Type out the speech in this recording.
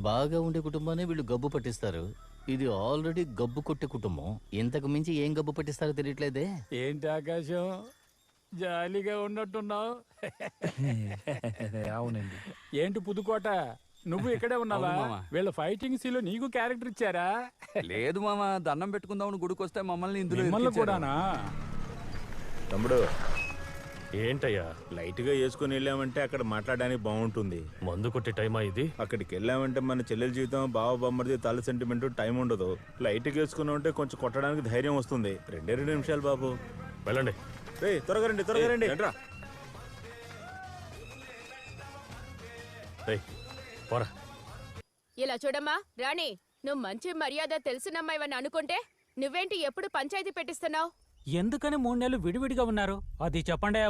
బాగా ఉండే కుటుంబాన్ని వీళ్ళు గబ్బు పట్టిస్తారు. ఇది ఆల్రెడీ గబ్బు కొట్టే కుటుంబం. ఇంతకు మించి ఏం గబ్బు పట్టిస్తారో తెలియట్లేదే. ఏంటి ఆకాశం జాలీగా ఉన్నట్టున్నావు? అవునండి. ఏంటి పుదుకోట, నువ్వు ఇక్కడే ఉన్నావా? వీళ్ళ ఫైటింగ్ సీలో నీకు క్యారెక్టర్ ఇచ్చారా? లేదు మామ, దండం పెట్టుకుందామని గుడికొస్తే మమ్మల్ని ఇందులో మిమ్మల్ని కూడానా? తమ్ముడు ఏంటయ్యా, లైట్ గా వేసుకుని వెళ్ళామంటే అక్కడ మాట్లాడడానికి బాగుంటుంది. మందు కొట్టే టైమా ఇది? అక్కడికి వెళ్ళామంటే మన చెల్లెల జీవితం, బావ బొమ్మడిది, తల సెంటిమెంట్ టైం ఉండదు. లైట్ గా వేసుకుని ఉంటే కొంచెం కొట్టడానికి ధైర్యం వస్తుంది. 2 నిమిషాలు బాబు. వెళ్ళండి. త్వరగా రండి, త్వరగా రండి. పోరా. ఇలా చూడమ్మా రాణి, నువ్వు మంచి మర్యాద తెలిసినమ్మాయివని అనుకుంటే నువ్వేంటి ఎప్పుడు పంచాయతీ పెట్టిస్తున్నావు? ఎందుకని 3 నెలలు విడివిడిగా ఉన్నారు అది చెప్పండి.